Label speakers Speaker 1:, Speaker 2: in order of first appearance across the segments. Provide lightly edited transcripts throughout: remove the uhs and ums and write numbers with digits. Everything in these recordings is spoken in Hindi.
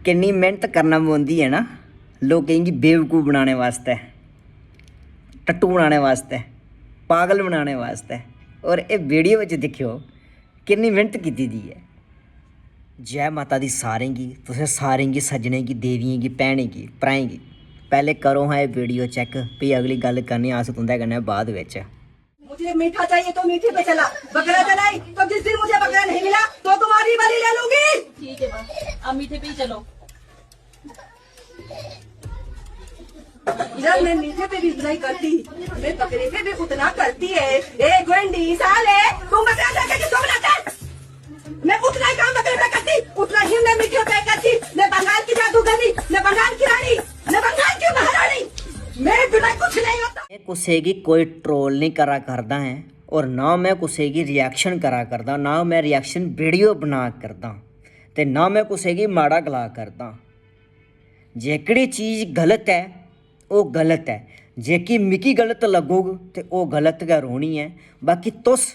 Speaker 1: कितनी मेहनत करना पौंदी है ना लोगों की बेवकूफ़ बनाने वास्ते, टट्टू बनाने वास्ते, पागल बनाने वास्ते। और ये वीडियो में दिखियो कितनी मेहनत की दी है। जय माता दी सारें की, तुसें सारें की, सज्जने की, देवियें की, भैनें की, भ्राएं की। पहले करो हाँ ये वीडियो चेक, भी अगली गल करनी अस तुंदे कन्नै बाद विच।
Speaker 2: मुझे मीठा चाहिए तो मीठे पे चला, बकरा चलाई तो जिस दिन मुझे बकरा नहीं मिला तो तुम्हारी बलि ले लूंगी।
Speaker 3: ठीक है बस, अब मीठे पे ही चलो।
Speaker 2: जब मैं मीठे पे भी उतना ही करती, मैं बकरे पे भी उतना करती है। ए गुंडी साले, तुम बकरा जाके किसको बनाता है? मैं उतना ही काम बकरे पे करती, उतना ही मैं मीठे पे करती। मैं बंगाल की जादूगरी, मैं बंगाल की रानी, मैं बंगाल की महारानी, मेरे बिना कुछ नहीं होता।
Speaker 1: मैं कुसे की कोई ट्रोल नहीं करा करदा है और ना मैं कुसे की रिएक्शन करा करदा, ना मैं रिएक्शन वीडियो बना करदा ते ना मैं कुसे की माड़ा गला करदा। जेकड़ी चीज़ गलत है वो गलत है, जेकी मिकी गलत लगोग ते वो गलत गै रोनी है। बाकी तुस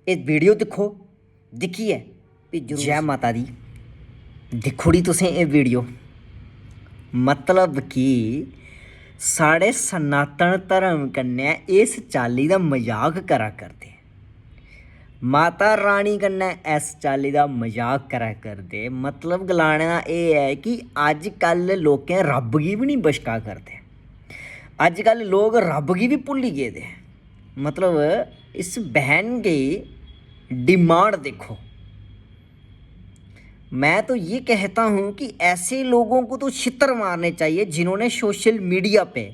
Speaker 1: ये वीडियो दिखो, दिखिए भी जय माता दी दिखोड़ी तुसें ये वीडियो। मतलब कि साढ़े सनातन धर्म कन्नै इस चाल्ली दा मजाक करा करदे, माता रानी कन्नै इस चाल्ली दा मजाक करा करदे। मतलब गलाने दा एह् है कि अजकल लोकें रब गी भी नहीं बशका करदे, अजकल लोग रब गी भी भुल्ली गेदे। मतलब इस बहन की डिमांड देखो। मैं तो ये कहता हूँ कि ऐसे लोगों को तो छितर मारने चाहिए जिन्होंने सोशल मीडिया पे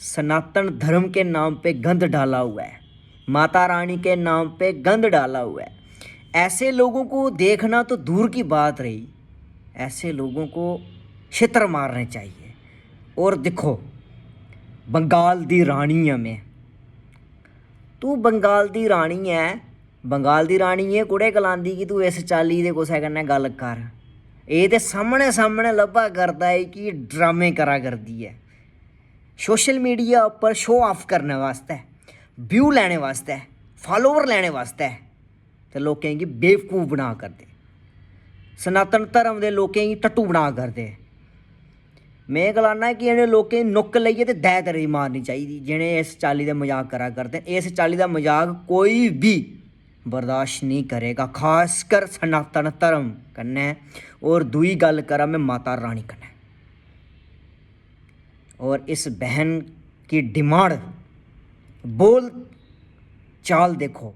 Speaker 1: सनातन धर्म के नाम पे गंद डाला हुआ है, माता रानी के नाम पे गंद डाला हुआ है। ऐसे लोगों को देखना तो दूर की बात रही, ऐसे लोगों को छितर मारने चाहिए। और देखो बंगाल दी रानी है मैं, तू बंगाल दी रानी है, बंगाल दी रानी ये कुड़े गलांदी कि तू इस चाल्ली दे कुसै कन्नै गल कर। ये ते सामने सामने लब्भा करदा है कि ड्रामे करा करदी है सोशल मीडिया उपर शो ऑफ करने वास्ते, व्यू लैने वास्ते, फॉलोवर लैने वास्ते, ते लोकें गी बेवकूफ़ बना करदे, सनातन धर्म दे लोकें गी टट्टू बना करदे। मैं गलाना कि इन्हें लोकें नुक्क लेइयै ते दै तरी मारनी चाहिए जिन्हें इस चाल्ली दा मजाक करा करदे। इस चाल्ली दा मजाक कोई भी बर्दाश्त नहीं करेगा, खासकर सनातन धर्म कन्नै। और दुई गल करा मैं माता रानी कन्नै। और इस बहन की डिमांड, बोल चाल देखो,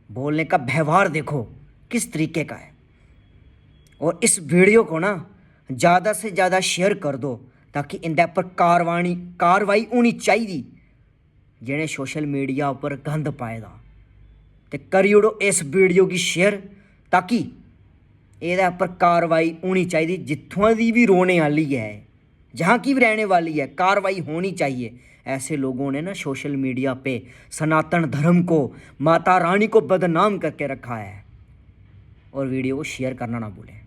Speaker 1: बोलने का व्यवहार देखो किस तरीके का है। और इस वीडियो को ना ज़्यादा से ज़्यादा शेयर कर दो ताकि इंदे पर कार्रवाई होनी चाहिए जिन्हें सोशल मीडिया पर गंद पाए दा। ते करी ओड़ो इस वीडियो की शेयर ताकि एह्दे पर कार्रवाई होनी चाहिए। जित्थुआं दी भी रोने वाली है, जहाँ की भी रहने वाली है, कार्रवाई होनी चाहिए। ऐसे लोगों ने ना सोशल मीडिया पे सनातन धर्म को, माता रानी को बदनाम करके रखा है। और वीडियो को शेयर करना ना भूलें।